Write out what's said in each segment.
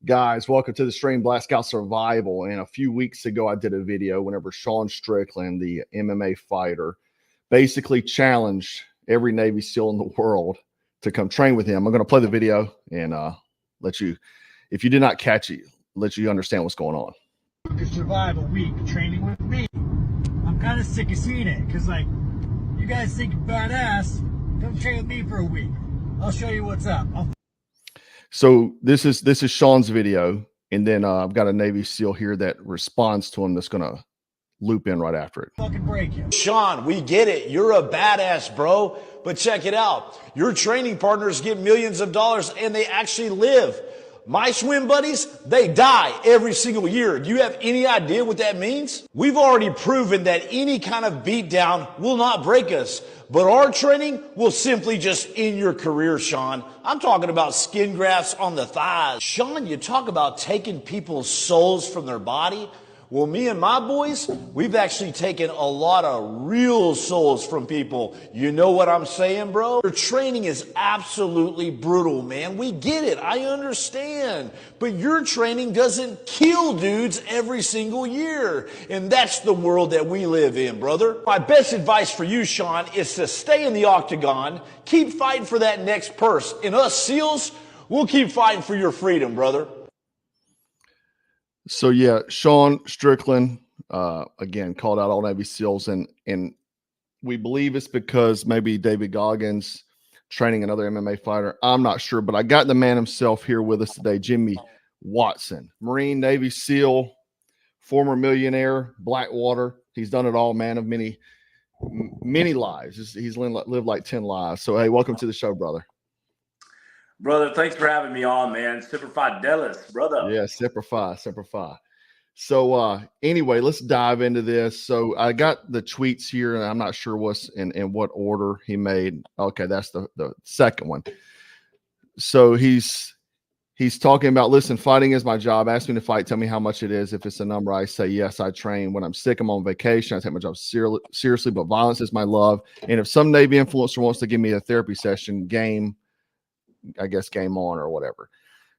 Guys, welcome to the stream, Black Scout Survival. And a few weeks ago, I did a video whenever Sean Strickland, the MMA fighter, basically challenged every Navy SEAL in the world to come train with him. I'm going to play the video and let you, if you did not catch it, let you understand what's going on. You could survive a week training with me. I'm kind of sick of seeing it because, like, you guys think you're badass. Come train with me for a week. I'll show you what's up. So this is Sean's video, and then I've got a Navy SEAL here that responds to him that's going to loop in right after it. Fucking break you. Sean, we get it. You're a badass, bro. But check it out. Your training partners get millions of dollars and they actually live. My swim buddies, they die every single year. Do you have any idea what that means? We've already proven that any kind of beatdown will not break us, but our training will simply just end your career, Sean. I'm talking about skin grafts on the thighs. Sean, you talk about taking people's souls from their body. Well, me and my boys, we've actually taken a lot of real souls from people. You know what I'm saying, bro? Your training is absolutely brutal, man. We get it. I understand. But your training doesn't kill dudes every single year. And that's the world that we live in, brother. My best advice for you, Sean, is to stay in the octagon, keep fighting for that next purse. And us SEALs, we'll keep fighting for your freedom, brother. So yeah, Sean Strickland, again, called out all Navy SEALs, and we believe it's because maybe David Goggins training another MMA fighter. I'm not sure, but I got the man himself here with us today, Jimmy Watson, Marine, Navy SEAL, former millionaire, Blackwater. He's done it all, man of many lives. He's lived like 10 lives. So, hey, welcome to the show, brother. Brother, thanks for having me on, man. Semper Fidelis, brother. Yeah, Semper Fi. So anyway, let's dive into this. So I got the tweets here, and I'm not sure what's in what order he made. Okay, that's the second one. So he's talking about, listen, fighting is my job. Ask me to fight. Tell me how much it is. If it's a number, I say yes. I train. When I'm sick, I'm on vacation. I take my job seriously, but violence is my love. And if some Navy influencer wants to give me a therapy session, game on or whatever.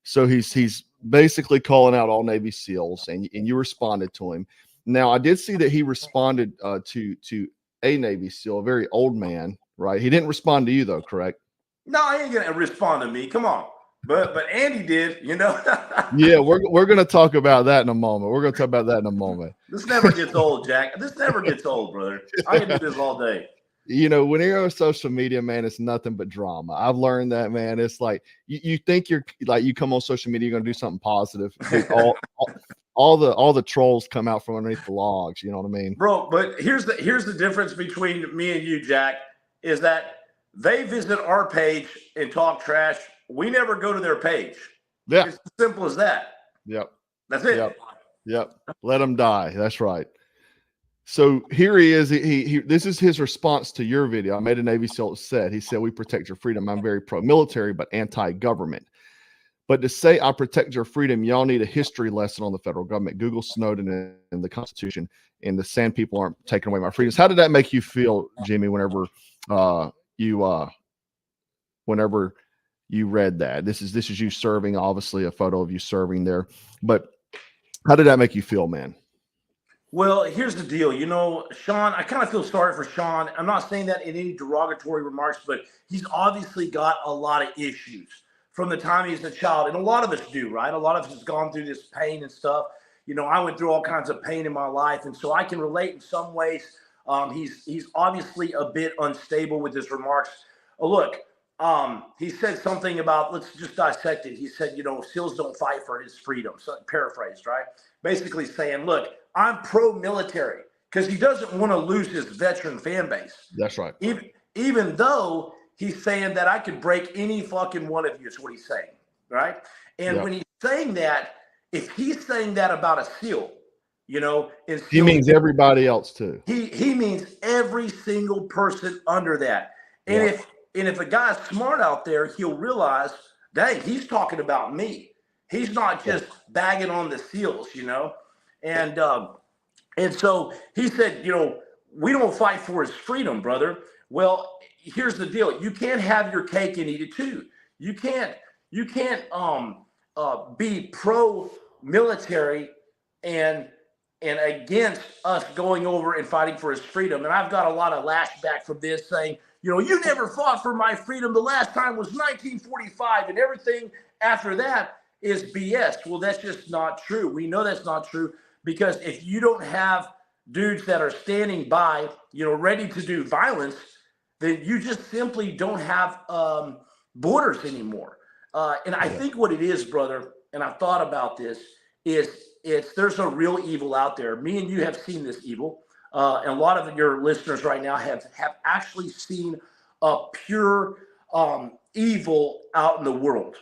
So he's basically calling out all Navy SEALs, and you responded to him. Now, I did see that he responded to a Navy SEAL, a very old man, right? He didn't respond to you though, correct? No, he ain't gonna respond to me. Come on. But Andy did, you know. Yeah, we're gonna talk about that in a moment. This never gets old, Jack. This never gets old, brother. I can do this all day. You know, when you're on social media, man, it's nothing but drama. I've learned that, man. It's like you think you're like, you come on social media, you're gonna do something positive. all the trolls come out from underneath the logs. You know what I mean, bro? But here's the difference between me and you, Jack, is that they visit our page and talk trash. We never go to their page. Yeah, it's as simple as that. Yep, that's it. Yep. Let them die. That's right. So here he is. This is his response to your video. I made a Navy SEAL said, he said, we protect your freedom. I'm very pro-military, but anti-government. But to say I protect your freedom, y'all need a history lesson on the federal government. Google Snowden and the Constitution, and the Sand people aren't taking away my freedoms. How did that make you feel, Jimmy, whenever you read that? This is you serving, obviously a photo of you serving there. But how did that make you feel, man? Well, here's the deal. You know, Sean, I kind of feel sorry for Sean. I'm not saying that in any derogatory remarks, but he's obviously got a lot of issues from the time he's a child. And a lot of us do, right? A lot of us has gone through this pain and stuff. You know, I went through all kinds of pain in my life. And so I can relate in some ways. He's obviously a bit unstable with his remarks. Look, he said something about, let's just dissect it. He said, you know, SEALs don't fight for his freedom. So paraphrased, right? Basically saying, look, I'm pro-military, because he doesn't want to lose his veteran fan base. That's right. Even though he's saying that I could break any fucking one of you is what he's saying, right? And when he's saying that, if he's saying that about a SEAL, you know, he means everybody else too. He means every single person under that. And if a guy's smart out there, he'll realize, dang, he's talking about me. He's not just bagging on the SEALs, you know. And so he said, you know, we don't fight for his freedom, brother. Well, here's the deal. You can't have your cake and eat it too. You can't be pro-military and against us going over and fighting for his freedom. And I've got a lot of lashback from this saying, you never fought for my freedom. The last time was 1945 and everything after that is BS. Well, that's just not true. We know that's not true because if you don't have dudes that are standing by, ready to do violence, then you just simply don't have borders anymore. And I think what it is, brother, and I've thought about this, is there's a real evil out there. Me and you have seen this evil. And a lot of your listeners right now have actually seen a pure evil out in the world,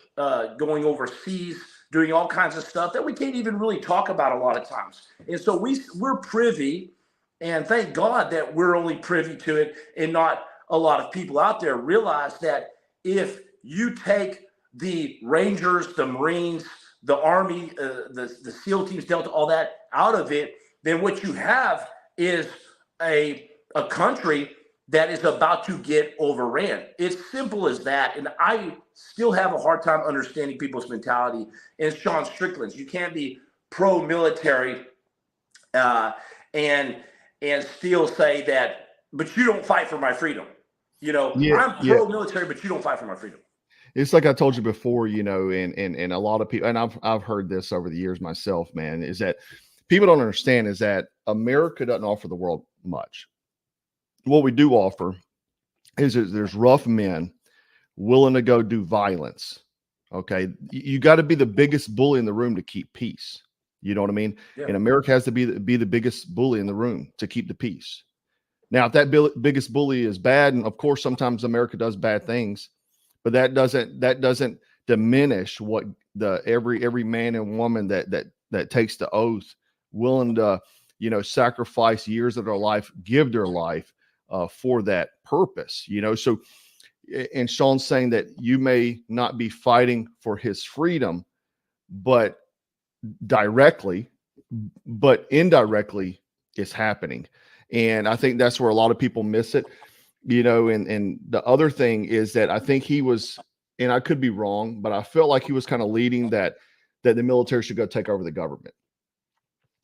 going overseas, doing all kinds of stuff that we can't even really talk about a lot of times. And so we're privy, and thank God that we're only privy to it, and not a lot of people out there realize that if you take the Rangers, the Marines, the Army, the SEAL teams, Delta, all that out of it, then what you have is a country that is about to get overran. It's simple as that. And I still have a hard time understanding people's mentality. And Sean Strickland's, you can't be pro-military and still say that, but you don't fight for my freedom. I'm pro-military, but you don't fight for my freedom. It's like I told you before, and a lot of people, and I've heard this over the years myself, man, is that people don't understand is that America doesn't offer the world much. What we do offer is there's rough men willing to go do violence. Okay. You got to be the biggest bully in the room to keep peace. You know what I mean? Yeah. And America has to be the biggest bully in the room to keep the peace. Now, if that biggest bully is bad, and of course, sometimes America does bad things, but that doesn't diminish what every man and woman that takes the oath, willing to, sacrifice years of their life, give their life for that purpose, So, and Sean's saying that you may not be fighting for his freedom, but indirectly it's happening. And I think that's where a lot of people miss it, and the other thing is that I think he was, and I could be wrong, but I felt like he was kind of leading that the military should go take over the government.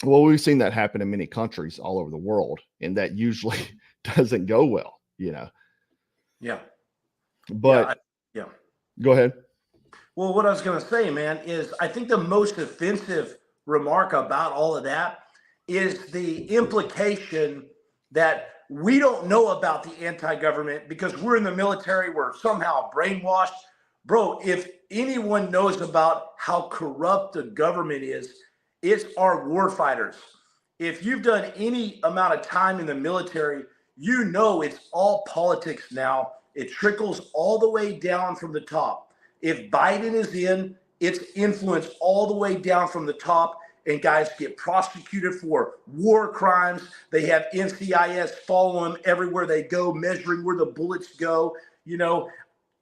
Well, we've seen that happen in many countries all over the world, and that usually doesn't go well, Yeah. But go ahead. Well, what I was going to say, man, is I think the most offensive remark about all of that is the implication that we don't know about the anti-government because we're in the military, we're somehow brainwashed. Bro, if anyone knows about how corrupt the government is, it's our warfighters. If you've done any amount of time in the military, it's all politics now. It trickles all the way down from the top. If Biden is in, it's influence all the way down from the top, and guys get prosecuted for war crimes. They have NCIS follow them everywhere they go, measuring where the bullets go.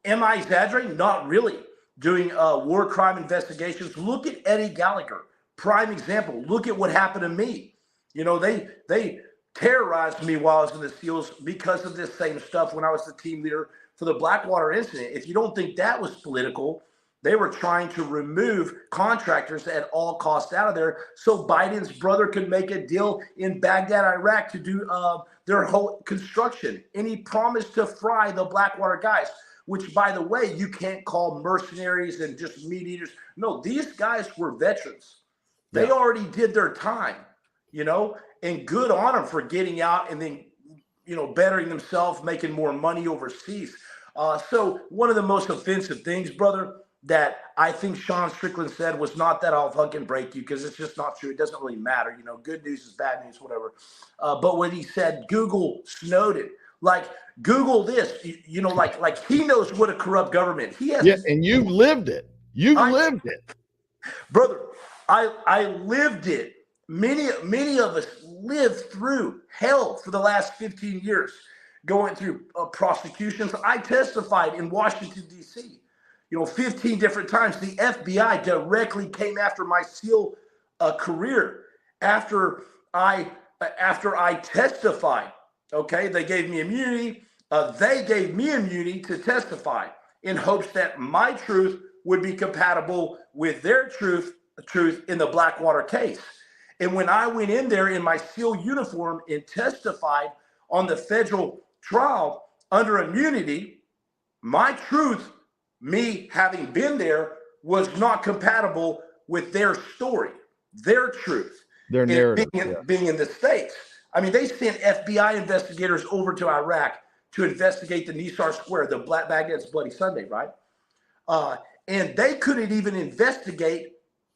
Am I exaggerating? Not really. Doing war crime investigations. Look at Eddie Gallagher. Prime example. Look at what happened to me. They terrorized me while I was in the SEALs because of this same stuff when I was the team leader for the Blackwater incident. If you don't think that was political, they were trying to remove contractors at all costs out of there so Biden's brother could make a deal in Baghdad, Iraq to do their whole construction. And he promised to fry the Blackwater guys, which, by the way, you can't call mercenaries and just meat eaters. No, these guys were veterans. They already did their time, and good on them for getting out and then, bettering themselves, making more money overseas. So one of the most offensive things, brother, that I think Sean Strickland said was not that I'll fucking break you, because it's just not true. It doesn't really matter. Good news is bad news, whatever. But when he said Google Snowden, like Google this, like he knows what a corrupt government he has. Yeah, and you've lived it. Lived it, brother. I lived it. Many of us lived through hell for the last 15 years, going through prosecutions. I testified in Washington, D.C., 15 different times. The FBI directly came after my SEAL career after I testified. Okay, they gave me immunity. They gave me immunity to testify in hopes that my truth would be compatible with their truth in the Blackwater case. And when I went in there in my SEAL uniform and testified on the federal trial under immunity, my truth, me having been there, was not compatible with their story, their truth, Their narrative, being in the States. I mean, they sent FBI investigators over to Iraq to investigate the Nisar Square, the Black Baghdad's Bloody Sunday, right? And they couldn't even investigate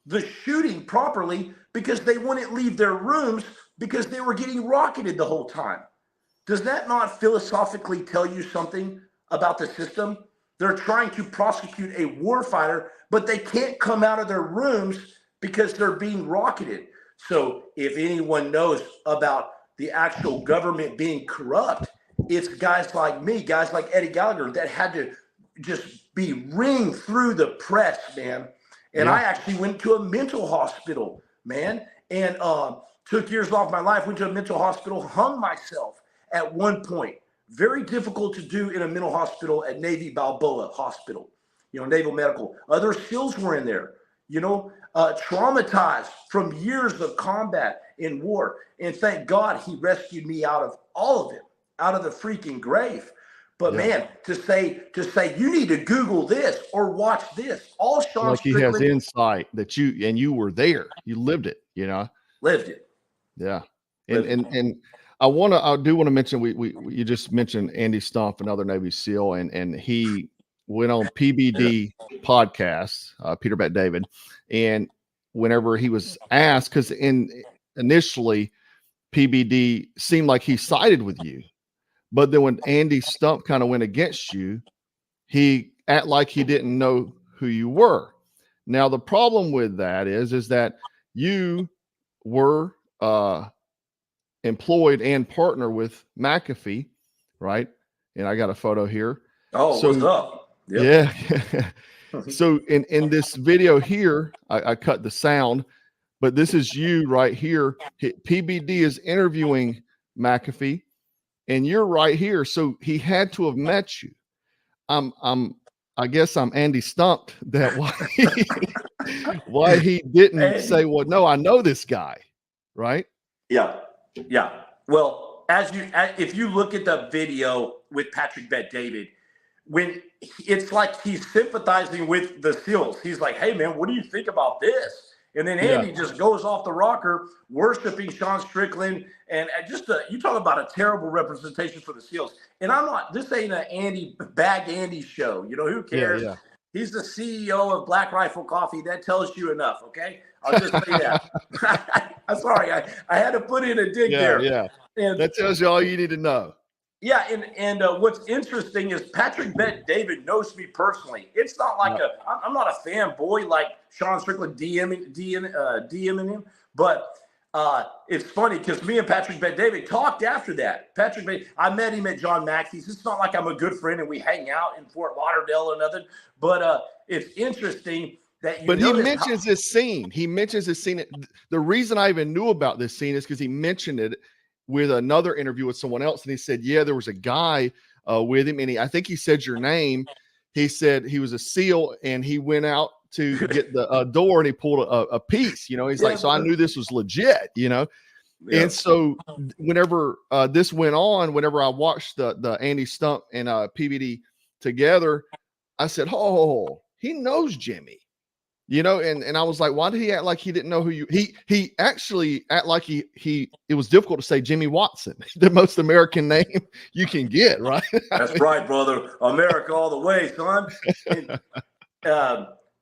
the shooting properly because they wouldn't leave their rooms because they were getting rocketed the whole time. Does that not philosophically tell you something about the system? They're trying to prosecute a warfighter, but they can't come out of their rooms because they're being rocketed. So if anyone knows about the actual government being corrupt, it's guys like me, guys like Eddie Gallagher, that had to just be ringed through the press, man. And I actually went to a mental hospital, man, and took years off my life, went to a mental hospital, hung myself at one point. Very difficult to do in a mental hospital at Navy Balboa Hospital, Naval Medical. Other SEALs were in there, traumatized from years of combat in war. And thank God he rescued me out of all of it, out of the freaking grave. But man, to say you need to Google this or watch this, all Sean Strickland, he has insight that you were there, you lived it, lived it. Yeah. And I do want to mention, you just mentioned Andy Stumpf, another Navy SEAL, and he went on PBD podcast, Peter Bet David. And whenever he was asked, because initially PBD seemed like he sided with you, but then when Andy Stumpf kind of went against you, he act like he didn't know who you were. Now, the problem with that is that you were employed and partner with McAfee, right? And I got a photo here. Oh, so, what's up? Yep. Yeah. So in this video here, I cut the sound, but this is you right here. PBD is interviewing McAfee, and you're right here. So he had to have met you. I guess I'm Andy Stumped that why he didn't say, well, no, I know this guy, right? Yeah. Yeah. Well, if you look at the video with Patrick Bet David, when it's like he's sympathizing with the SEALs, he's like, hey man, what do you think about this? And then Andy just goes off the rocker, worshiping Sean Strickland, and just you talk about a terrible representation for the SEALs. And this ain't an Andy show. Who cares? Yeah. He's the CEO of Black Rifle Coffee. That tells you enough, okay? I'll just say that. I'm sorry, I had to put in a dig there. Yeah, and that tells you all you need to know. Yeah, and what's interesting is Patrick Bet David knows me personally. It's not like I'm not a fanboy like Sean Strickland DMing him, but it's funny because me and Patrick Bet David talked after that. I met him at John McAfee's. It's not like I'm a good friend and we hang out in Fort Lauderdale or nothing, but it's interesting that he mentions this scene. He mentions this scene. The reason I even knew about this scene is because he mentioned it with another interview with someone else. And he said, yeah, there was a guy with him. And I think he said your name. He said he was a SEAL and he went out to get the door and he pulled a piece, he's like, so I knew this was legit, Yeah. And so whenever this went on, whenever I watched the Andy Stumpf and PBD together, I said, oh, he knows Jimmy. And I was like, why did he act like he didn't know who you? He actually act like it was difficult to say Jimmy Watson, the most American name you can get, right? That's right, brother. America all the way, son.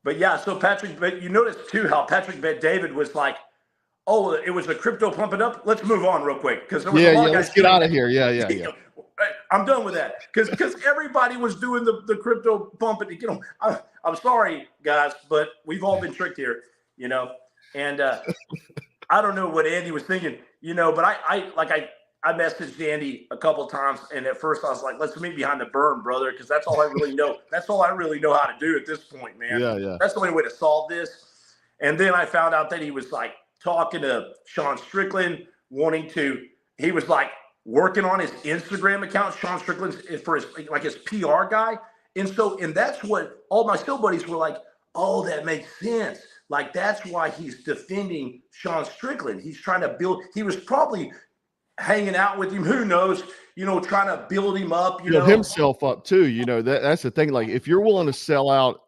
But yeah, so Patrick, but you notice too how Patrick Bet David was like, oh, it was a crypto pumping up. Let's move on real quick because there was a lot of guys. Let's get out of here. Yeah. I'm done with that because everybody was doing the crypto pumping. I'm sorry, guys, but we've all been tricked here, And I don't know what Andy was thinking, but I messaged Andy a couple of times, and at first I was like, "Let's meet behind the berm, brother," because that's all I really know. That's all I really know how to do at this point, man. Yeah. That's the only way to solve this. And then I found out that he was like talking to Sean Strickland, he was like working on his Instagram account. Sean Strickland's for his PR guy. And that's what all my SEAL buddies were like, oh, that makes sense. Like, that's why he's defending Sean Strickland. He's trying to build. He was probably hanging out with him. Who knows? Trying to build him up. Build himself up too. That's the thing. Like, if you're willing to sell out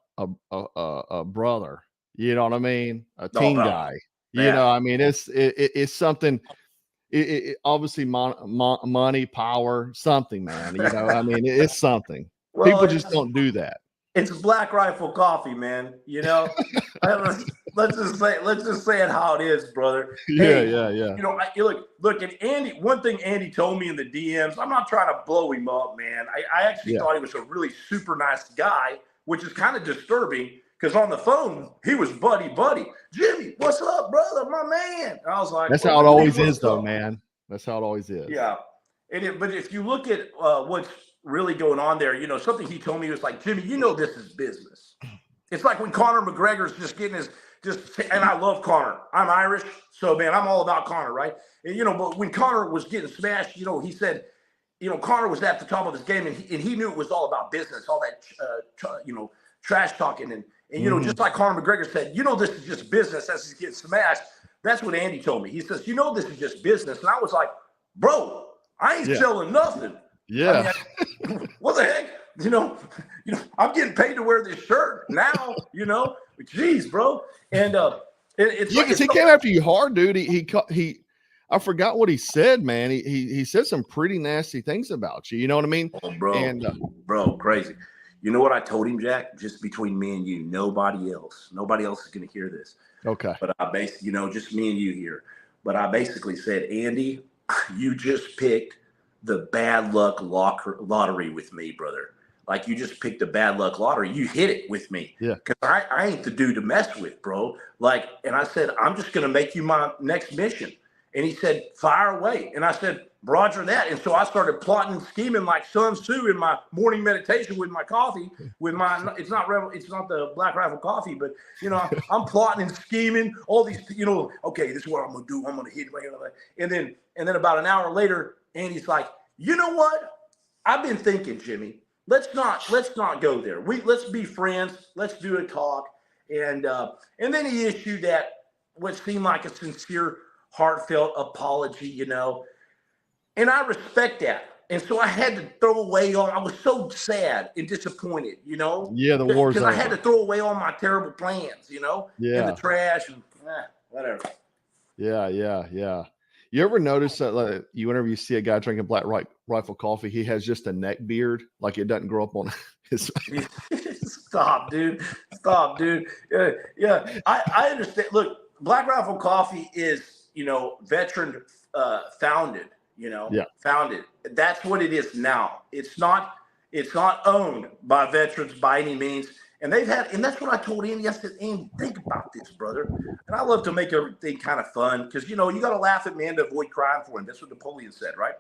a brother, you know what I mean, a team guy. I mean, it's something. It obviously money, power, something, man. I mean, it's something. Well, people just don't do that. It's Black Rifle Coffee, man. Let's just say it how it is, brother. Yeah. Look, and Andy. One thing Andy told me in the DMs. I'm not trying to blow him up, man. I actually thought he was a really super nice guy, which is kind of disturbing because on the phone he was buddy. Jimmy, what's up, brother? My man. And I was like, that's how it always is, though, man. That's how it always is. Yeah. But if you look at what's really going on there, something he told me was like, Jimmy, this is business. It's like when Conor McGregor's just getting and I love Conor. I'm Irish, so man, I'm all about Conor, right? And but when Conor was getting smashed, he said, Conor was at the top of his game, and he knew it was all about business, all that trash talking, and just like Conor McGregor said, this is just business as he's getting smashed. That's what Andy told me. He says, this is just business, and I was like, bro, I ain't selling nothing. Yeah. I mean, what the heck? I'm getting paid to wear this shirt now, geez, bro. And he came after you hard, dude. He I forgot what he said, man. He said some pretty nasty things about you. You know what I mean? Oh, bro. And bro, crazy. You know what I told him, Jack? Just between me and you, nobody else is going to hear this. Okay. But I basically, just me and you here. But I basically said, Andy, you just picked the bad luck lottery with me, brother. Like, you just picked the bad luck lottery. You hit it with me. Yeah. Because I ain't the dude to mess with, bro. Like, and I said, I'm just going to make you my next mission. And he said, fire away. And I said, roger that. And so I started plotting and scheming like Sun Tzu in my morning meditation with my coffee, it's not the Black Rifle coffee, but, I'm plotting and scheming all these, okay, this is what I'm going to do. I'm going to hit it. And then about an hour later, Andy's like, you know what? I've been thinking, Jimmy, let's not go there. Let's be friends. Let's do a talk. And then he issued that what seemed like a sincere, heartfelt apology, and I respect that. And so I had to throw away I was so sad and disappointed, Yeah, the war's because I had to throw away all my terrible plans, in the trash and whatever. Yeah. You ever notice that whenever you see a guy drinking Black Rifle coffee, he has just a neck beard, like it doesn't grow up on his Stop, dude. Yeah. I understand. Look, Black Rifle coffee is, veteran founded, founded. That's what it is now. It's not owned by veterans by any means. And that's what I told Andy. I said, Andy, think about this, brother. And I love to make everything kind of fun because, you got to laugh at man to avoid crying for him. That's what Napoleon said, right?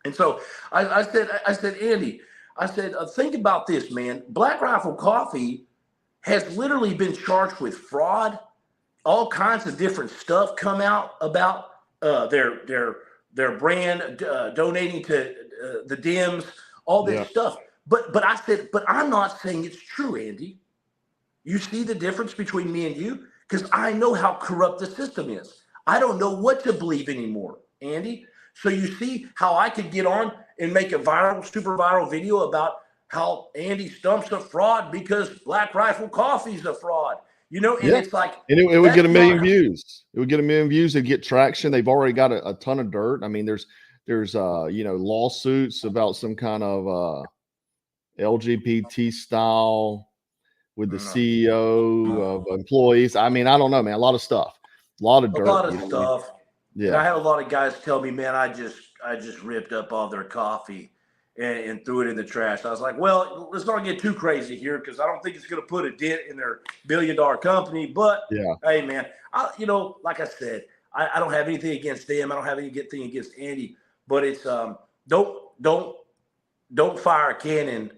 And so I said, Andy, think about this, man. Black Rifle Coffee has literally been charged with fraud. All kinds of different stuff come out about their brand, donating to the Dems, all this stuff. But I said, but I'm not saying it's true, Andy. You see the difference between me and you? Because I know how corrupt the system is. I don't know what to believe anymore, Andy. So you see how I could get on and make a super viral video about how Andy Stump's a fraud because Black Rifle Coffee's a fraud. And it's like, and it would get a million views. It would get a million views. It'd get traction. They've already got a ton of dirt. I mean, there's lawsuits about some kind of LGBT style with the CEO of employees. I mean, I don't know, man. A lot of stuff. A lot of dirt. A lot of stuff. Yeah. And I had a lot of guys tell me, man, I just ripped up all their coffee and threw it in the trash. I was like, well, let's not get too crazy here because I don't think it's going to put a dent in their billion-dollar company. But hey, man, like I said, I don't have anything against them. I don't have anything against Andy. But it's don't fire a cannon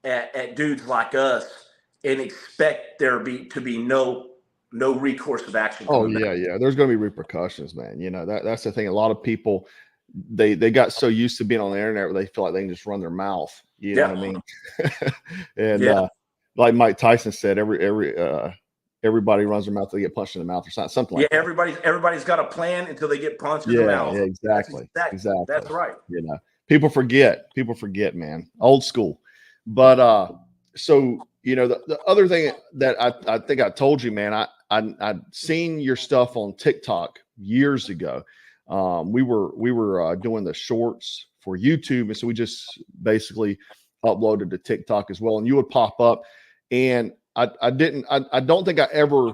at dudes like us and expect there to be no recourse of action. Oh yeah. There's going to be repercussions, man. That's the thing. A lot of people. They got so used to being on the internet where they feel like they can just run their mouth. You know what I mean? And like Mike Tyson said, everybody runs their mouth, they get punched in the mouth or something like that. Everybody's got a plan until they get punched in the mouth. Yeah, exactly. Exactly. That's right. You know, people forget, man. Old school. But so you know, the other thing that I think I told you, man, I'd seen your stuff on TikTok years ago. We were doing the shorts for YouTube, and so we just basically uploaded to TikTok as well. And you would pop up, and I don't think I ever,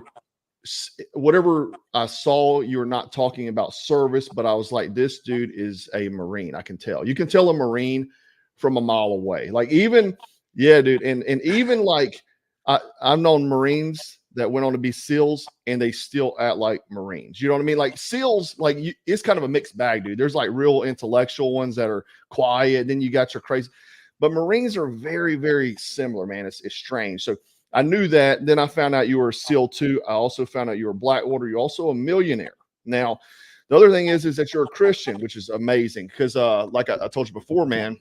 whatever I saw, you were not talking about service, but I was like, this dude is a Marine. I can tell. You can tell a Marine from a mile away. Like even, yeah, dude, and even like I've known Marines that went on to be SEALs, and they still act like Marines. You know what I mean? Like SEALs, like it's kind of a mixed bag, dude. There's like real intellectual ones that are quiet. Then you got your crazy, but Marines are very, very similar, man. It's strange. So I knew that. Then I found out you were a SEAL too. I also found out you were Blackwater. You're also a millionaire. Now, the other thing is that you're a Christian, which is amazing because, like I told you before, man,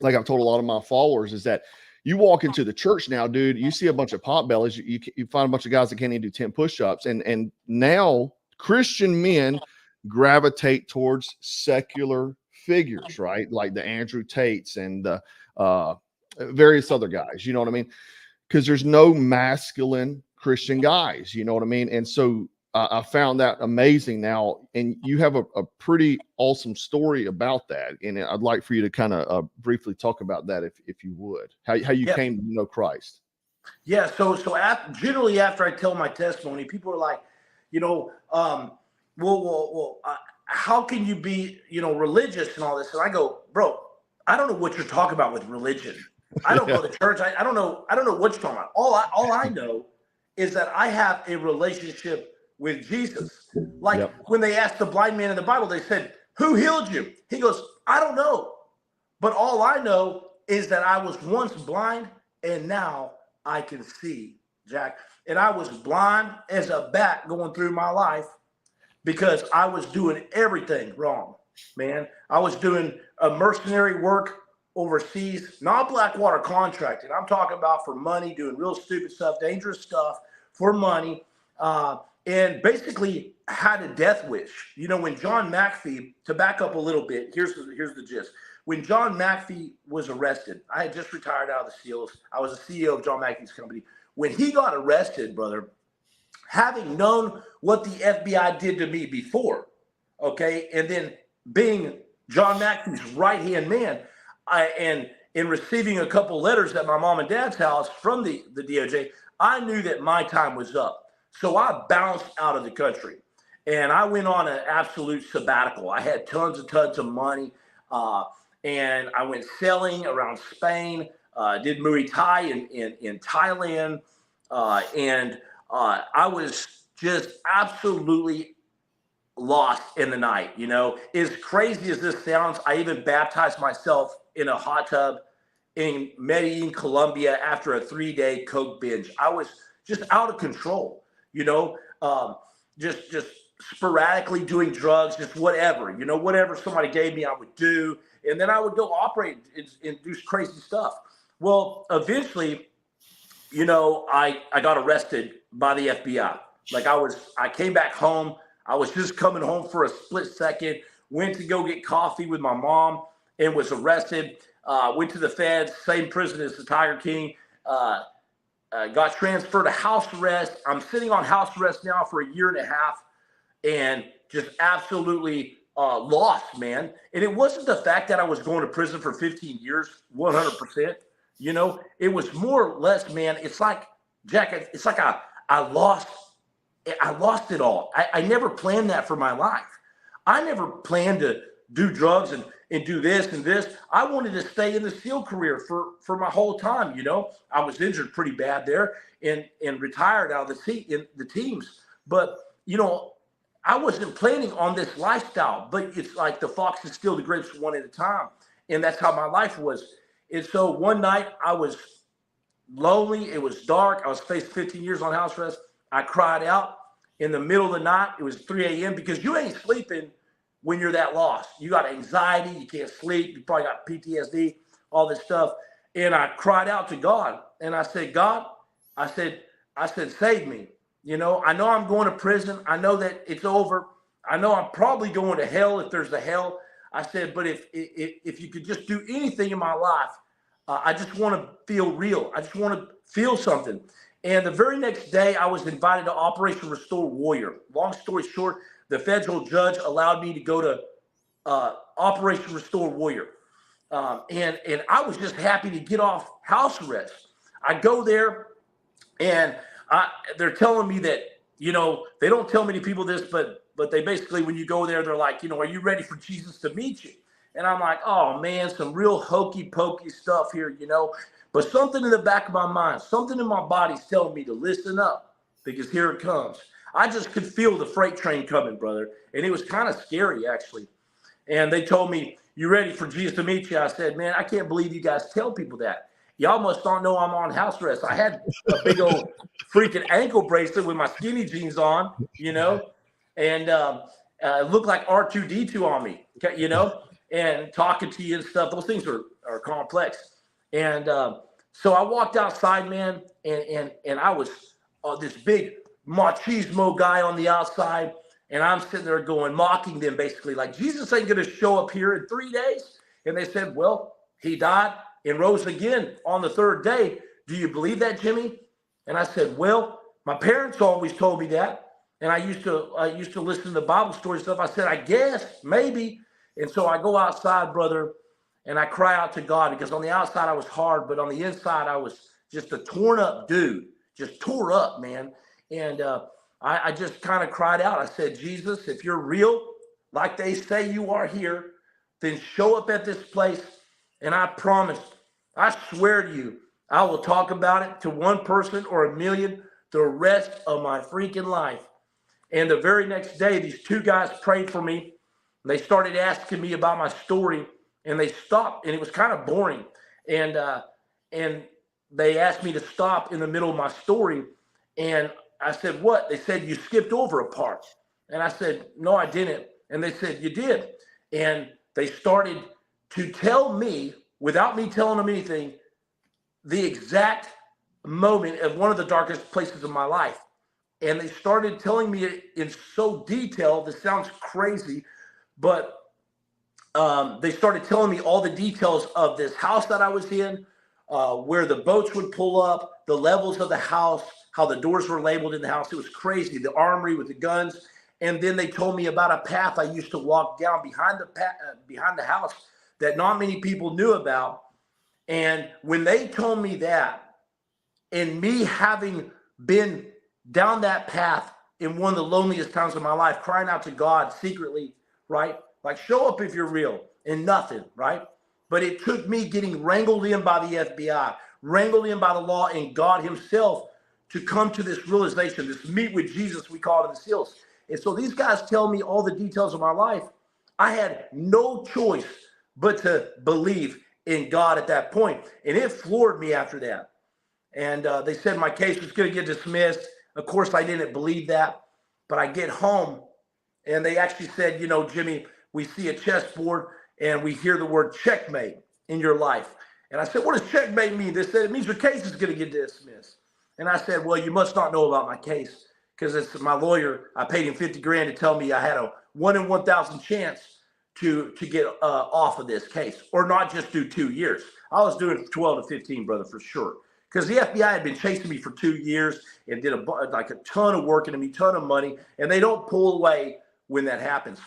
like I've told a lot of my followers, is that you walk into the church now, dude, you see a bunch of potbellies. You find a bunch of guys that can't even do 10 push-ups. And now Christian men gravitate towards secular figures, right? Like the Andrew Tates and the various other guys, you know what I mean? Because there's no masculine Christian guys, you know what I mean? And so I found that amazing now. And you have a pretty awesome story about that. And I'd like for you to kind of briefly talk about that if you would, how you came to know Christ. Yeah. So generally after I tell my testimony, people are like, you know, how can you be, you know, religious and all this? And I go, bro, I don't know what you're talking about with religion. I don't go to church. I don't know what you're talking about. All I know is that I have a relationship with Jesus. Like when they asked the blind man in the Bible, they said, who healed you? He goes, I don't know. But all I know is that I was once blind and now I can see, Jack. And I was blind as a bat going through my life because I was doing everything wrong, man. I was doing a mercenary work overseas, not Blackwater contracting. I'm talking about for money, doing real stupid stuff, dangerous stuff for money. And basically had a death wish. You know, when John McAfee, to back up a little bit, here's the gist. When John McAfee was arrested, I had just retired out of the SEALs. I was the CEO of John McAfee's company. When he got arrested, brother, having known what the FBI did to me before, okay, and then being John McAfee's right-hand man, and in receiving a couple letters at my mom and dad's house from the DOJ, I knew that my time was up. So I bounced out of the country and I went on an absolute sabbatical. I had tons of money and I went sailing around Spain, did Muay Thai in Thailand. And I was just absolutely lost in the night. You know, as crazy as this sounds, I even baptized myself in a hot tub in Medellin, Colombia after a 3-day coke binge. I was just out of control. You know, just sporadically doing drugs, just whatever, you know, whatever somebody gave me, I would do. And then I would go operate and do crazy stuff. Well, eventually, you know, I got arrested by the FBI. Like I came back home. I was just coming home for a split second, went to go get coffee with my mom and was arrested. Went to the feds, same prison as the Tiger King. Got transferred to house arrest. I'm sitting on house arrest now for 1.5 years and just absolutely lost, man. And it wasn't the fact that I was going to prison for 15 years, 100%. You know, it was more or less, man, it's like, Jack, it's like I lost it all. I never planned that for my life. I never planned to do drugs and do this and this. I wanted to stay in the SEAL career for my whole time. You know, I was injured pretty bad there and retired out of the teams. But, you know, I wasn't planning on this lifestyle, but it's like the fox is still the grapes one at a time. And that's how my life was. And so one night I was lonely. It was dark. I was faced 15 years on house arrest. I cried out in the middle of the night. It was 3 a.m. because you ain't sleeping when you're that lost. You got anxiety. You can't sleep. You probably got PTSD, all this stuff. And I cried out to God, and I said, God, I said, save me. You know, I know I'm going to prison. I know that it's over. I know I'm probably going to hell if there's a hell. I said, but if you could just do anything in my life, I just want to feel real. I just want to feel something. And the very next day, I was invited to Operation Restore Warrior. Long story short, the federal judge allowed me to go to Operation Restore Warrior. And I was just happy to get off house arrest. I go there, and they're telling me that, you know, they don't tell many people this, but they basically, when you go there, they're like, you know, are you ready for Jesus to meet you? And I'm like, oh man, some real hokey pokey stuff here, you know. But something in the back of my mind, something in my body's telling me to listen up, because here it comes. I just could feel the freight train coming, brother. And it was kind of scary, actually. And they told me, you ready for Jesus to meet you? I said, man, I can't believe you guys tell people that. Y'all must don't know I'm on house arrest. I had a big old freaking ankle bracelet with my skinny jeans on, you know, and it looked like R2-D2 on me, you know, and talking to you and stuff. Those things are complex. And so I walked outside, man, and I was this big machismo guy on the outside. And I'm sitting there going, mocking them, basically, like, Jesus ain't going to show up here in 3 days. And they said, well, he died and rose again on the third day. Do you believe that, Jimmy? And I said, well, my parents always told me that. And I used to listen to the Bible story stuff. I said, I guess, maybe. And so I go outside, brother, and I cry out to God, because on the outside I was hard, but on the inside I was just a torn up dude, just tore up, man. And I just kind of cried out. I said, Jesus, if you're real, like they say you are here, then show up at this place. And I promise, I swear to you, I will talk about it to one person or a million the rest of my freaking life. And the very next day, these two guys prayed for me. They started asking me about my story, and they stopped, and it was kind of boring. And they asked me to stop in the middle of my story. And I said, what? They said, you skipped over a part. And I said, no, I didn't. And they said, you did. And they started to tell me, without me telling them anything, the exact moment of one of the darkest places of my life. And they started telling me it in so detail. This sounds crazy, but they started telling me all the details of this house that I was in, where the boats would pull up, the levels of the house, how the doors were labeled in the house. It was crazy. The armory with the guns. And then they told me about a path I used to walk down behind the house that not many people knew about. And when they told me that, and me having been down that path in one of the loneliest times of my life, crying out to God secretly, right? Like, show up if you're real, and nothing, right? But it took me getting wrangled in by the FBI, wrangled in by the law and God himself, to come to this realization, this meet with Jesus, we call it in the SEALs. And so these guys tell me all the details of my life. I had no choice but to believe in God at that point. And it floored me after that. And they said my case was going to get dismissed. Of course, I didn't believe that. But I get home, and they actually said, you know, Jimmy, we see a chessboard, and we hear the word checkmate in your life. And I said, what does checkmate mean? They said, it means your case is going to get dismissed. And I said, well, you must not know about my case, because it's my lawyer. I paid him $50,000 to tell me I had a 1 in 1,000 chance to get off of this case, or not just do 2 years. I was doing 12 to 15, brother, for sure. Because the FBI had been chasing me for 2 years and did a ton of work into me, ton of money, and they don't pull away when that happens.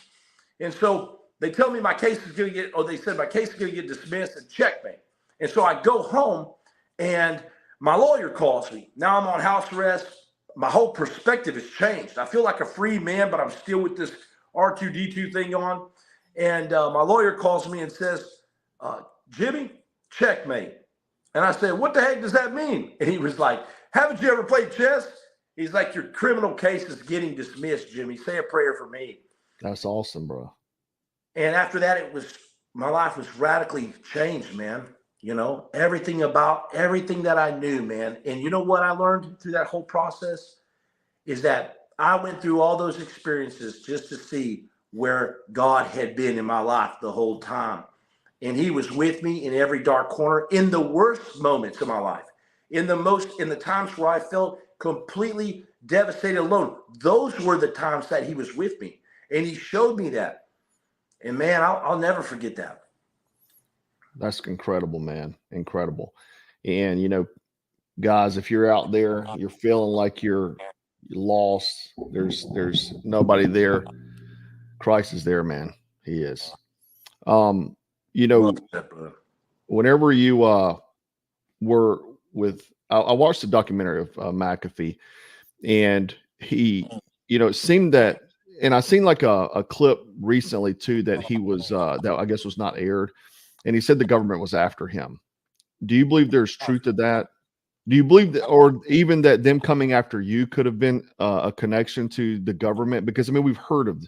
And so they tell me my case is going to get, or they said my case is going to get dismissed and checkmate. And so I go home, and my lawyer calls me. Now I'm on house arrest. My whole perspective has changed. I feel like a free man, but I'm still with this R2-D2 thing on. And my lawyer calls me and says, Jimmy, checkmate. And I said, what the heck does that mean? And he was like, haven't you ever played chess? He's like, your criminal case is getting dismissed, Jimmy. Say a prayer for me. That's awesome, bro. And after that, my life was radically changed, man. You know, everything that I knew, man. And you know what I learned through that whole process is that I went through all those experiences just to see where God had been in my life the whole time. and he was with me in every dark corner, in the worst moments of my life, in the times where I felt completely devastated alone. Those were the times that he was with me, and he showed me that. And man, I'll never forget that. That's incredible, man. Incredible. And, you know, guys, if you're out there, you're feeling like you're lost, there's nobody there. Christ is there, man. He is. You know, whenever you were with, I watched the documentary of McAfee, and he, you know, it seemed that, and I seen like a clip recently too that he was that I guess was not aired, and he said the government was after him. Do you believe there's truth to that? Do you believe that, or even that them coming after you could have been a connection to the government? Because I mean, we've heard of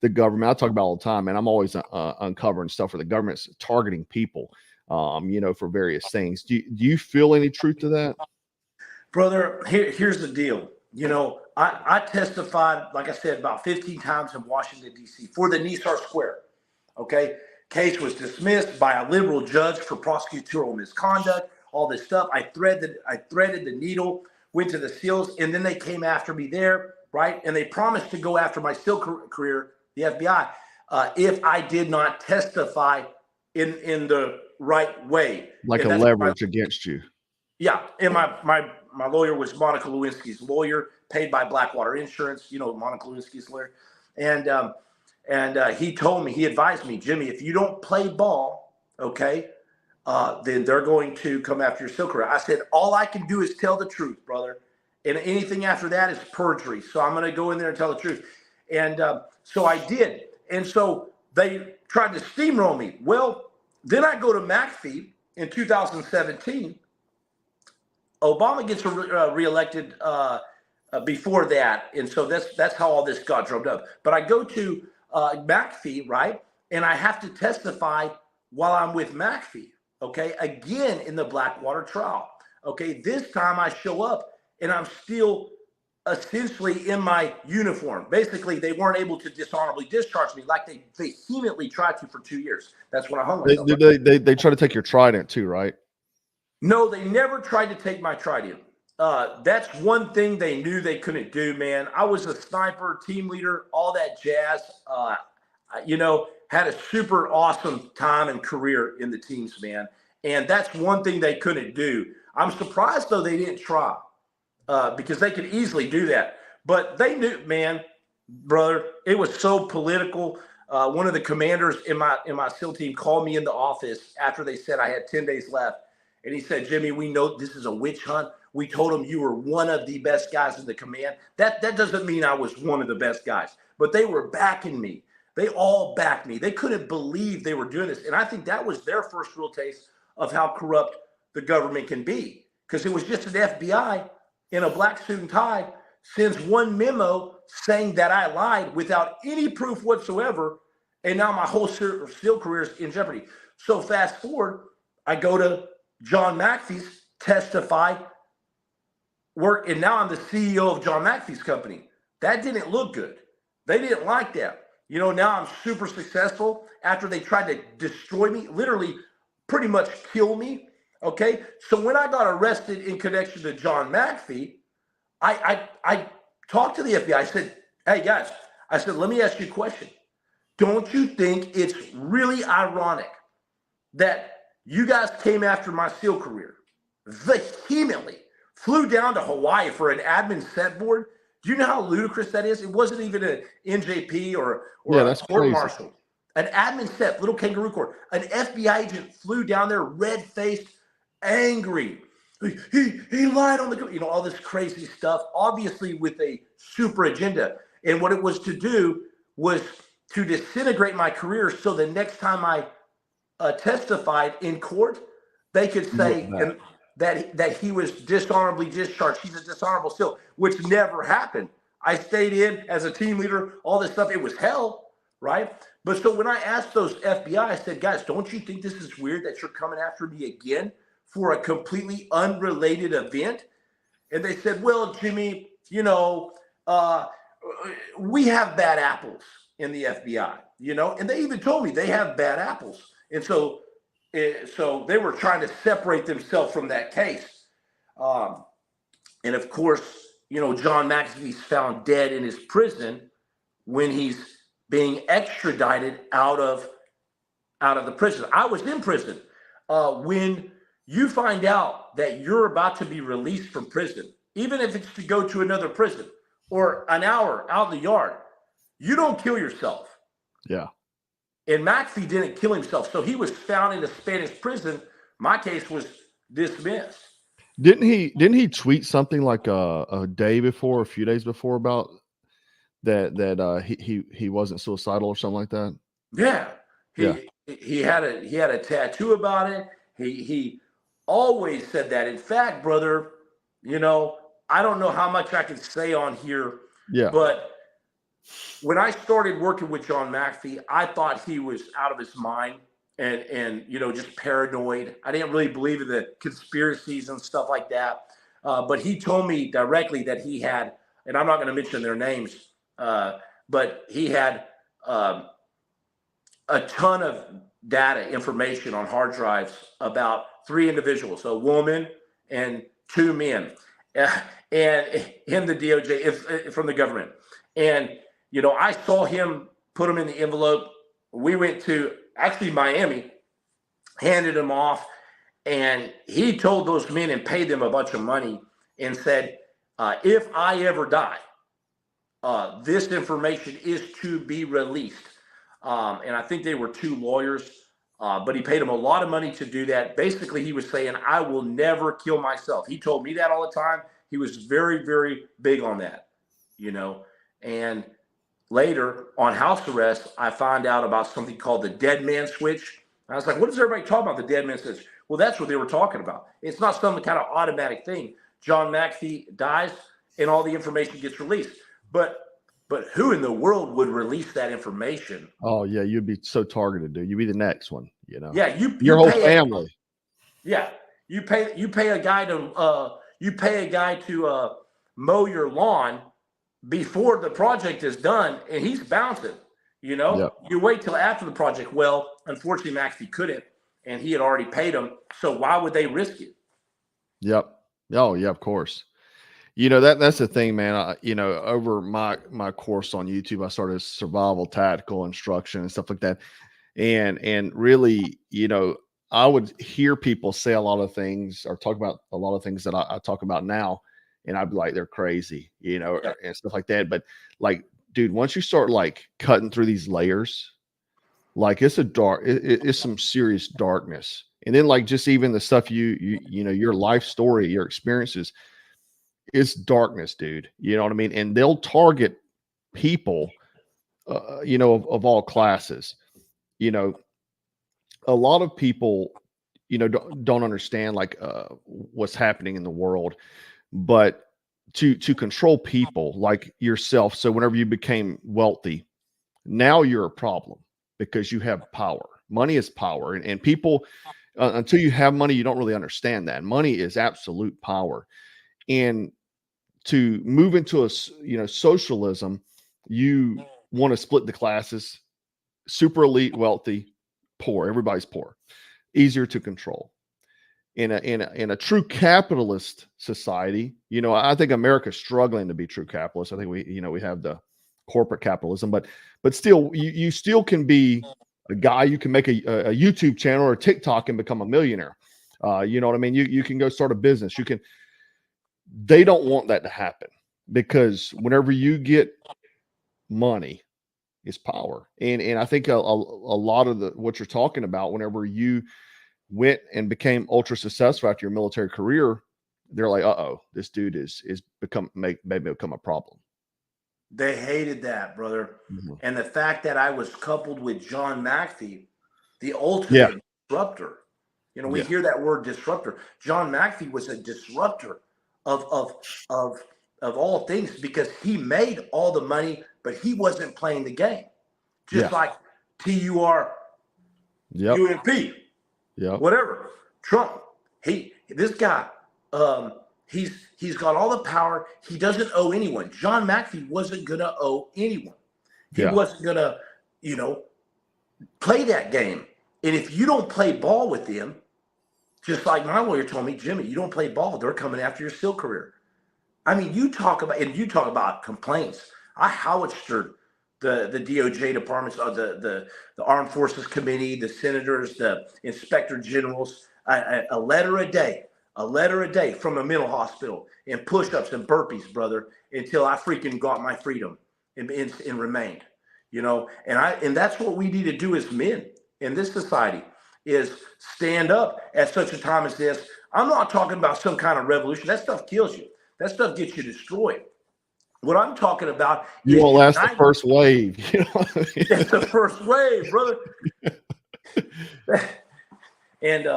the government. I talk about all the time, and I'm always uncovering stuff where the government's targeting people, you know, for various things. Do you feel any truth to that? Brother, here's the deal. You know, I testified, like I said, about 15 times in Washington, D.C. for the Nisar Square. Okay. Case was dismissed by a liberal judge for prosecutorial misconduct, all this stuff. I threaded the needle, went to the SEALs, and then they came after me there, right? And they promised to go after my SEAL career, the FBI, if I did not testify in the right way. Like a leverage against you. Yeah. And my lawyer was Monica Lewinsky's lawyer, paid by Blackwater Insurance, you know, Monica Lewinsky's lawyer. And he told me, he advised me, Jimmy, if you don't play ball, okay, then they're going to come after your SEAL career. I said, all I can do is tell the truth, brother. And anything after that is perjury. So I'm going to go in there and tell the truth. And so I did. And so they tried to steamroll me. Well, then I go to McAfee in 2017. Obama gets reelected before that. And so that's how all this got drummed up. But I go to McAfee, right? And I have to testify while I'm with McAfee, okay? Again, in the Blackwater trial, okay? This time I show up and I'm still essentially in my uniform. Basically, they weren't able to dishonorably discharge me like they vehemently tried to for 2 years. That's when I hung myself. They try to take your trident too, right? No, they never tried to take my trident. That's one thing they knew they couldn't do, man. I was a sniper, team leader, all that jazz. You know, had a super awesome time and career in the teams, man. And that's one thing they couldn't do. I'm surprised, though, they didn't try because they could easily do that. But they knew, man, brother, it was so political. One of the commanders in my SEAL team called me in the office after they said I had 10 days left. And he said, Jimmy, we know this is a witch hunt. We told him you were one of the best guys in the command. That doesn't mean I was one of the best guys, but they were backing me. They all backed me. They couldn't believe they were doing this. And I think that was their first real taste of how corrupt the government can be, because it was just an FBI in a black suit and tie sends one memo saying that I lied without any proof whatsoever. And now my whole SEAL career is in jeopardy. So fast forward, I go to John McAfee's, testify, work, and now I'm the CEO of John McAfee's company. That didn't look good. They didn't like that. You know, now I'm super successful after they tried to destroy me, literally pretty much kill me. Okay. So when I got arrested in connection to John McAfee, I talked to the FBI. I said, hey guys, I said, let me ask you a question. Don't you think it's really ironic that you guys came after my SEAL career vehemently, flew down to Hawaii for an admin set board? Do you know how ludicrous that is? It wasn't even an NJP or a court martial. An admin set, little kangaroo court. An FBI agent flew down there, red-faced, angry. He lied on the, you know, all this crazy stuff, obviously with a super agenda. And what it was to do was to disintegrate my career so the next time I testified in court, they could say that he was dishonorably discharged. He's a dishonorable SEAL, which never happened. I stayed in as a team leader, all this stuff. It was hell, right? But so when I asked those FBI, I said, guys, don't you think this is weird that you're coming after me again for a completely unrelated event? And they said, well, Jimmy, you know, we have bad apples in the FBI, you know, and they even told me they have bad apples. And so So they were trying to separate themselves from that case. And of course, John McAfee's found dead in his prison when he's being extradited out of the prison. I was in prison. When you find out that you're about to be released from prison, even if it's to go to another prison or an hour out in the yard, you don't kill yourself. Yeah. And McAfee didn't kill himself. So he was found in a Spanish prison. My case was dismissed. Didn't he tweet something like a day before, a few days before about that he wasn't suicidal or something like that? Yeah. He had a tattoo about it. He always said that. In fact, brother, I don't know how much I can say on here. Yeah. But when I started working with John McAfee, I thought he was out of his mind and just paranoid. I didn't really believe in the conspiracies and stuff like that. But he told me directly that he had, and I'm not going to mention their names, but he had a ton of data information on hard drives about 3 individuals, a woman and 2 men, and in the DOJ, from the government. And, I saw him put them in the envelope. We went to actually Miami, handed them off, and he told those men and paid them a bunch of money and said, if I ever die, this information is to be released. And I think they were 2 lawyers, but he paid them a lot of money to do that. Basically, he was saying, I will never kill myself. He told me that all the time. He was very, very big on that, and later on house arrest, I found out about something called the dead man switch. I was like, what is everybody talking about, the dead man switch? Well, that's what they were talking about. It's not some kind of automatic thing. John McAfee dies and all the information gets released. But who in the world would release that information? Oh, yeah, you'd be so targeted, dude. You'd be the next one, Yeah, your whole family. You pay a guy to mow your lawn before the project is done, and he's bouncing. Yep. You wait till after the project. Well, unfortunately, McAfee couldn't, and he had already paid him. So why would they risk it? Yep. Oh, yeah, of course. That's the thing, man. Over my course on YouTube, I started survival tactical instruction and stuff like that. And really, I would hear people say a lot of things or talk about a lot of things that I talk about now. And I'd be like, they're crazy, and stuff like that. But like, dude, once you start like cutting through these layers, like it's it's some serious darkness. And then like, just even the stuff your life story, your experiences, it's darkness, dude. You know what I mean? And they'll target people, of all classes. A lot of people, don't understand like what's happening in the world, but to control people like yourself. So whenever you became wealthy, now you're a problem because you have power. Money is power, and people, until you have money, you don't really understand that money is absolute power. And to move into a socialism, you want to split the classes: super elite, wealthy, poor. Everybody's poor, easier to control. In a true capitalist society, I think America's struggling to be true capitalist. I think we have the corporate capitalism, but still, you still can be a guy. You can make a YouTube channel or a TikTok and become a millionaire. You know what I mean? You can go start a business. They don't want that to happen, because whenever you get money, it's power. And I think a lot of what you're talking about, whenever you went and became ultra successful after your military career, they're like, this dude is maybe become a problem. They hated that, brother. Mm-hmm. And the fact that I was coupled with John McAfee, the ultimate disruptor. We hear that word disruptor. John McAfee was a disruptor of all things, because he made all the money, but he wasn't playing the game. Just like TUR, UMP, whatever, Trump. This guy, he's got all the power. He doesn't owe anyone. John McAfee wasn't gonna owe anyone. He wasn't gonna, play that game. And if you don't play ball with them, just like my lawyer told me, Jimmy, you don't play ball, they're coming after your SEAL career. I mean, you talk about complaints. I howitzed the DOJ departments, the Armed Forces Committee, the senators, the inspector generals, a letter a day from a mental hospital, and push-ups and burpees, brother, until I freaking got my freedom and remained, you know. And that's what we need to do as men in this society, is stand up at such a time as this. I'm not talking about some kind of revolution. That stuff kills you. That stuff gets you destroyed. What I'm talking about you is won't last the first wave. You know what I mean? That's the first wave, brother. And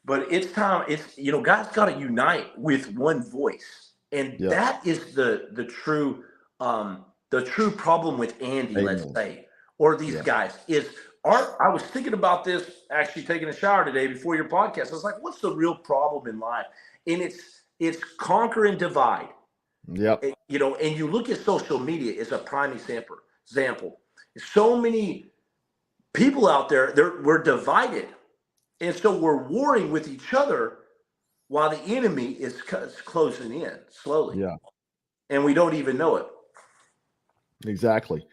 but it's time. It's, you know, God's got to unite with one voice, and that is the true problem with Andy. Amen. Let's say, or these guys is. I was thinking about this, actually taking a shower today before your podcast. I was like, what's the real problem in life? And it's conquer and divide. Yep. You know, and you look at social media as a prime example. So many people out there, we're divided. And so we're warring with each other while the enemy is closing in slowly. Yeah. And we don't even know it. Exactly.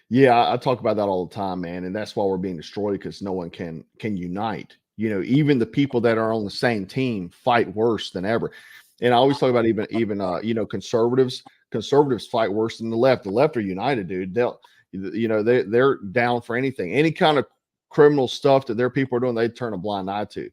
Yeah, I talk about that all the time, man, and that's why we're being destroyed, because no one can unite. You know, even the people that are on the same team fight worse than ever. And I always talk about even you know, conservatives fight worse than the left. The left are united, dude. They're down for anything, any kind of criminal stuff that their people are doing. They turn a blind eye to.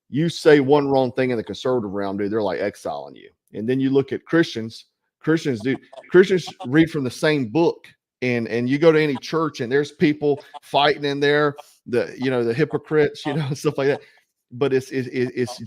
You say one wrong thing in the conservative realm, dude, they're like exiling you. And then you look at Christians, dude. Christians read from the same book. And you go to any church and there's people fighting in there, the hypocrites, you know, stuff like that. But it's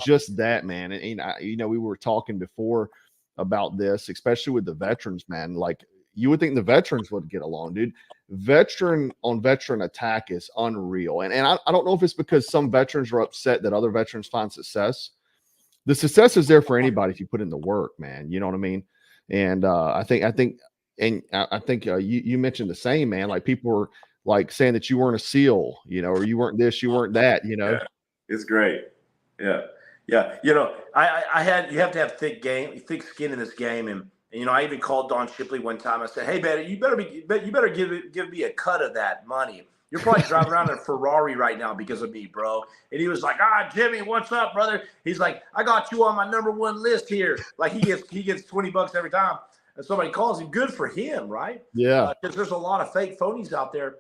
just that, man. And you know, we were talking before about this, especially with the veterans, man. Like, you would think the veterans would get along, dude. Veteran on veteran attack is unreal. And I don't know if it's because some veterans are upset that other veterans find success. The success is there for anybody if you put in the work, man. You know what I mean? And I think you mentioned the same, man. Like, people were like saying that you weren't a SEAL, you know, or you weren't this, you weren't that, you know. Yeah, it's great. Yeah. You know, you have to have thick skin in this game, and you know, I even called Don Shipley one time. I said, "Hey, man, you better give me a cut of that money. You're probably driving around in a Ferrari right now because of me, bro." And he was like, Jimmy, what's up, brother? He's like, "I got you on my #1 list here." Like, he gets $20 every time. And somebody calls him. Good for him, right? Yeah. Because there's a lot of fake phonies out there.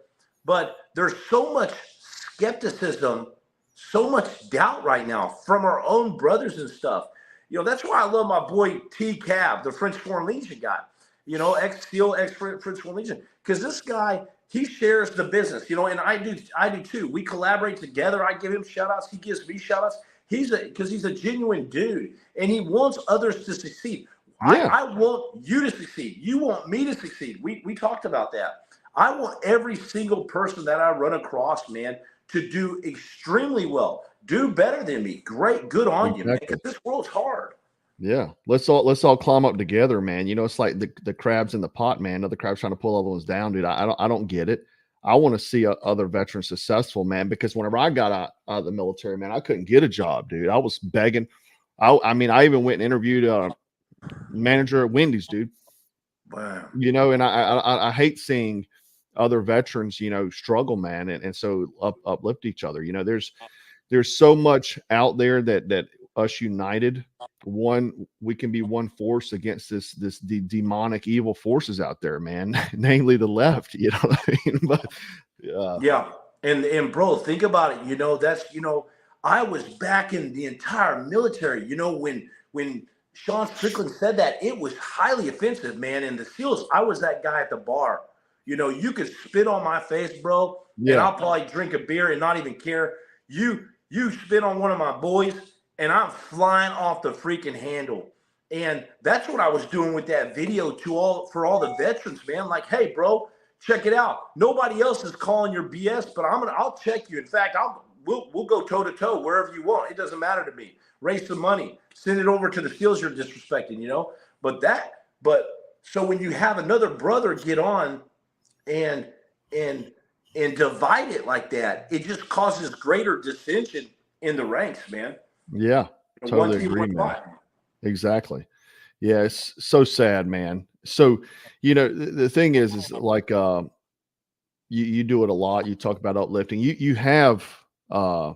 But there's so much skepticism, so much doubt right now from our own brothers and stuff. You know, that's why I love my boy T. Cab, the French Foreign Legion guy. You know, ex-SEAL, ex-French Foreign Legion. Because this guy, he shares the business, you know, and I do too. We collaborate together. I give him shout-outs. He gives me shout-outs. Because he's a genuine dude, and he wants others to succeed. Yeah. I want you to succeed. You want me to succeed. We talked about that. I want every single person that I run across, man, to do extremely well, do better than me. Great, good on you, man, because this world's hard. Yeah, let's all climb up together, man. You know, it's like the crabs in the pot, man. Another crab's trying to pull other ones down, dude. I don't get it. I want to see other veterans successful, man, because whenever I got out of the military, man, I couldn't get a job, dude. I was begging. I mean, I even went and interviewed manager at Wendy's, dude. Wow. You know, and I hate seeing other veterans, you know, struggle, man, and so uplift each other. You know, there's so much out there that us united, we can be one force against the demonic evil forces out there, man, namely the left. You know what I mean? But yeah, and bro, think about it. You know, that's, you know, I was back in the entire military. You know, when Sean Strickland said that, it was highly offensive, man. And the SEALs, I was that guy at the bar. You know, you could spit on my face, bro, and I'll probably drink a beer and not even care. You spit on one of my boys, and I'm flying off the freaking handle. And that's what I was doing with that video for all the veterans, man. Like, hey, bro, check it out. Nobody else is calling your BS, but I'll check you. In fact, we'll go toe to toe wherever you want. It doesn't matter to me. Raise some money, send it over to the SEALs you're disrespecting, you know. But so when you have another brother get on and and divide it like that, it just causes greater dissension in the ranks, man. Yeah, totally agree, man. Exactly. Yeah, it's so sad, man. So, the thing is like you do it a lot. You talk about uplifting. You have a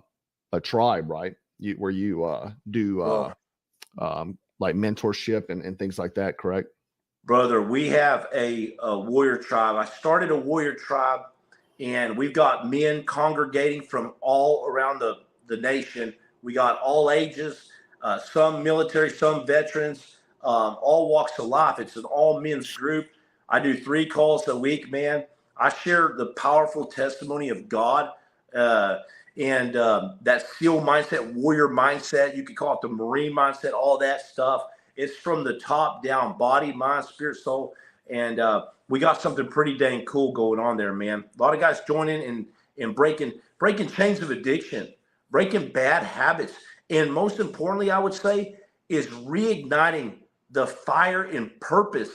tribe, right? Where you do like mentorship and things like that, correct? Brother, we have a warrior tribe. I started a warrior tribe, and we've got men congregating from all around the nation. We got all ages, some military, some veterans, all walks of life. It's an all men's group. I do 3 calls a week, man. I share the powerful testimony of God and that SEAL mindset, warrior mindset. You could call it the Marine mindset, all that stuff. It's from the top down, body, mind, spirit, soul. And we got something pretty dang cool going on there, man. A lot of guys joining and breaking chains of addiction, breaking bad habits. And most importantly, I would say, is reigniting the fire and purpose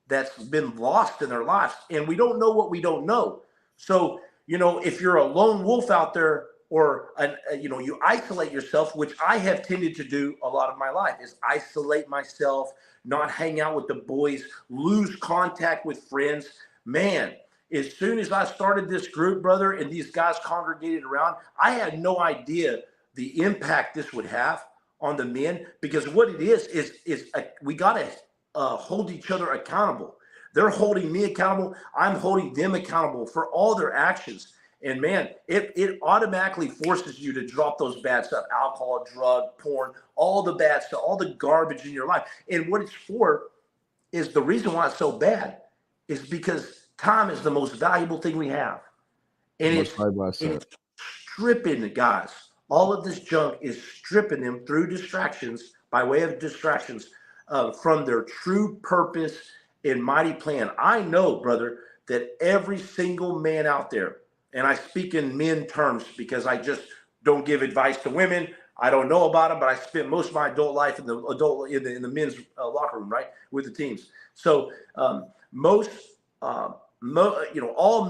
that's been lost in their lives. And we don't know what we don't know. So, if you're a lone wolf out there, or you isolate yourself, which I have tended to do a lot of my life, is isolate myself, not hang out with the boys, lose contact with friends. Man, as soon as I started this group, brother, and these guys congregated around, I had no idea the impact this would have on the men, because what it is we got to hold each other accountable. They're holding me accountable. I'm holding them accountable for all their actions. And man, it automatically forces you to drop those bad stuff, alcohol, drug, porn, all the bad stuff, all the garbage in your life. And what it's for is, the reason why it's so bad is because time is the most valuable thing we have. And it's stripping the guys. All of this junk is stripping them through distractions, by way of distractions, from their true purpose and mighty plan. I know, brother, that every single man out there, and I speak in men terms because I just don't give advice to women. I don't know about them, but I spent most of my adult life in the men's locker room, right, with the teams. So all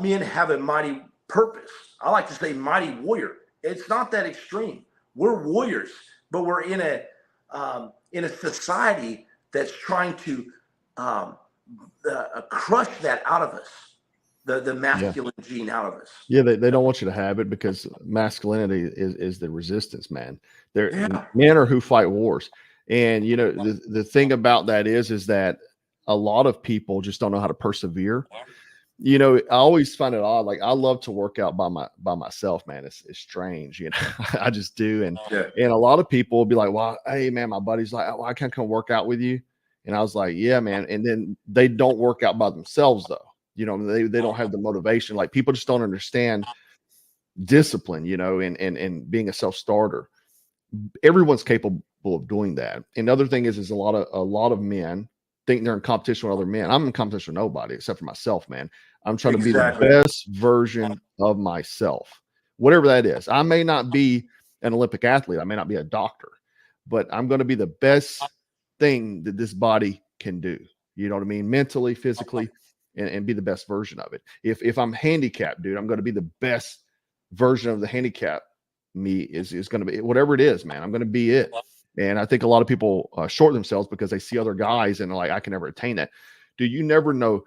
men have a mighty purpose. I like to say mighty warrior. It's not that extreme. We're warriors, but we're in a society that's trying to crush that out of us. The masculine gene out of us. Yeah, they don't want you to have it, because masculinity is the resistance, man. Men are who fight wars. And the thing about that is that a lot of people just don't know how to persevere. I always find it odd. Like, I love to work out by myself, man. It's strange, I just do. And a lot of people will be like, well, hey man, my buddy's like, oh, I can't come work out with you. And I was like, yeah, man. And then they don't work out by themselves though. They don't have the motivation. Like, people just don't understand discipline, and being a self-starter. Everyone's capable of doing that. And the other thing is a lot of men think they're in competition with other men. I'm in competition with nobody except for myself, man. I'm trying to be the best version of myself, whatever that is. I may not be an Olympic athlete. I may not be a doctor, but I'm going to be the best thing that this body can do. You know what I mean? Mentally, physically. And be the best version of it. If I'm handicapped, dude, I'm going to be the best version of the handicap me is going to be, whatever it is, man. I'm going to be it. And I think a lot of people short themselves because they see other guys and they're like, I can never attain that. Dude, you never know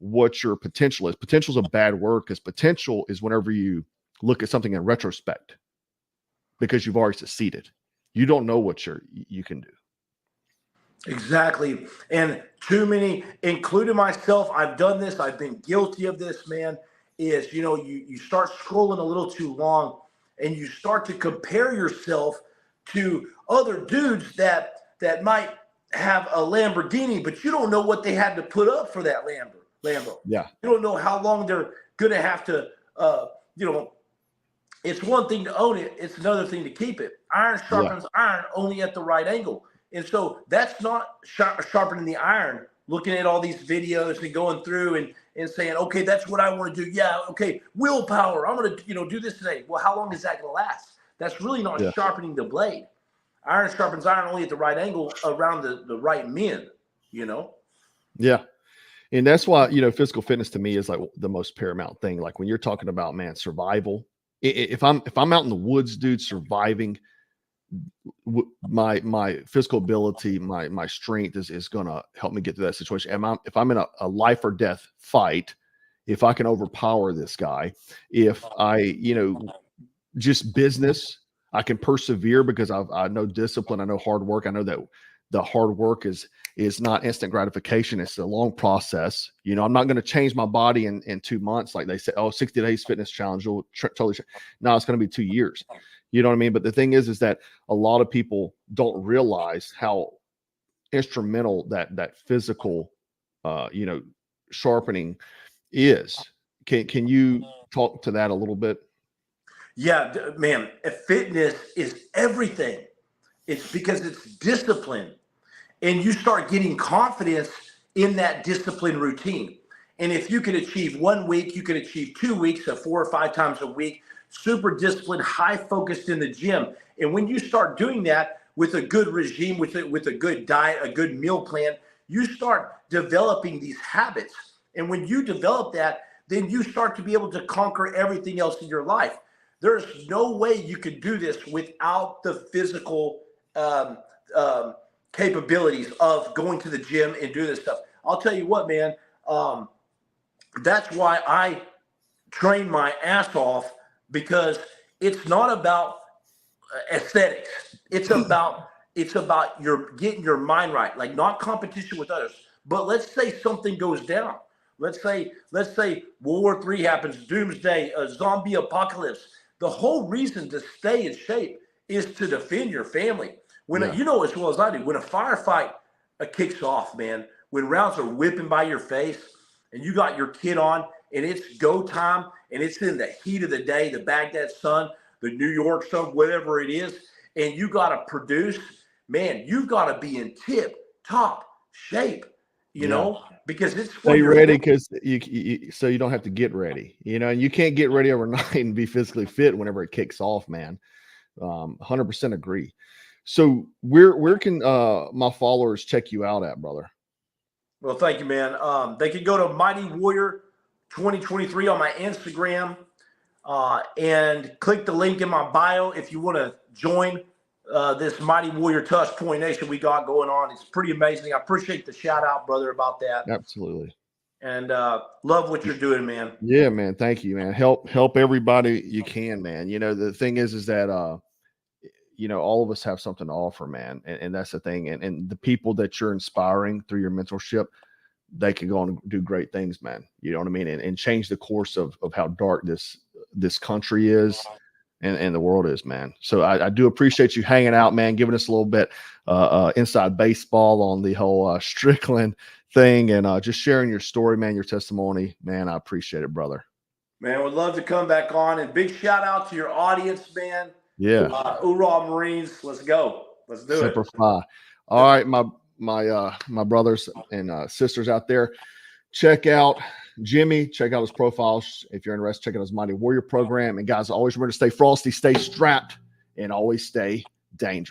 what your potential is. Potential is a bad word, because potential is whenever you look at something in retrospect, because you've already succeeded. You don't know what you can do. Exactly. And too many, including myself, I've done this. I've been guilty of this, man, is, you start scrolling a little too long and you start to compare yourself to other dudes that might have a Lamborghini, but you don't know what they had to put up for that Lambo. Yeah. You don't know how long they're going to have to, it's one thing to own it. It's another thing to keep it. Iron sharpens iron, only at the right angle. And so that's not sharpening the iron, looking at all these videos and going through and saying, okay, that's what I want to do. Yeah, okay, willpower. I'm going to, do this today. Well, how long is that going to last? That's really not sharpening the blade. Iron sharpens iron only at the right angle around the right men, Yeah. And that's why, you know, physical fitness to me is like the most paramount thing. Like when you're talking about, man, survival, if I'm out in the woods, dude, surviving, my physical ability, my strength is going to help me get through that situation. If I'm in a life or death fight, if I can overpower this guy, if I, you know, just business, I can persevere because I know discipline, I know hard work. I know that the hard work is not instant gratification. It's a long process. You know, I'm not going to change my body in 2 months. Like they say, oh, 60 days fitness challenge. You'll totally. No, it's going to be 2 years. You know what I mean? But the thing is that a lot of people don't realize how instrumental that physical, you know, sharpening is. Can you talk to that a little bit? Yeah, man, fitness is everything. It's because it's discipline. And you start getting confidence in that discipline routine. And if you can achieve 1 week, you can achieve 2 weeks of 4 or 5 times a week, super disciplined, high focused in the gym. And when you start doing that with a good regime, with a good diet, a good meal plan, you start developing these habits. And when you develop that, then you start to be able to conquer everything else in your life. There's no way you could do this without the physical capabilities of going to the gym and doing this stuff. I'll tell you what, man, that's why I train my ass off, because it's not about aesthetics. It's about your getting your mind right, like not competition with others. But let's say something goes down. Let's say World War III happens, doomsday, a zombie apocalypse. The whole reason to stay in shape is to defend your family. When you know as well as I do, when a firefight kicks off, man, when rounds are whipping by your face and you got your kid on and it's go time and it's in the heat of the day, the Baghdad sun, the New York sun, whatever it is, and you got to produce, man, you've got to be in tip top shape, you know, because it's stay ready, because you so you don't have to get ready, you know, and you can't get ready overnight and be physically fit whenever it kicks off, man. 100% agree. So where can my followers check you out at, brother? Well, thank you, man. They can go to Mighty Warrior 2023 on my Instagram and click the link in my bio if you want to join this Mighty Warrior Touch Point Nation we got going on. It's pretty amazing. I appreciate the shout out, brother, about that. Absolutely. And love what you're doing, man. Yeah, man. Thank you, man. Help everybody you can, man. You know, the thing is that you know, all of us have something to offer, man. And that's the thing. And the people that you're inspiring through your mentorship, they can go on and do great things, man. You know what I mean? And change the course of how dark this country is and the world is, man. So I do appreciate you hanging out, man, giving us a little bit inside baseball on the whole Strickland thing, and just sharing your story, man, your testimony, man. I appreciate it, brother. Man, would love to come back on. And big shout out to your audience, man. Yeah. Hoorah Marines. Let's go. Let's do Semper Fi. All right, my brothers and sisters out there, check out Jimmy. Check out his profiles. If you're interested, check out his Mighty Warrior program. And guys, always remember to stay frosty, stay strapped, and always stay dangerous.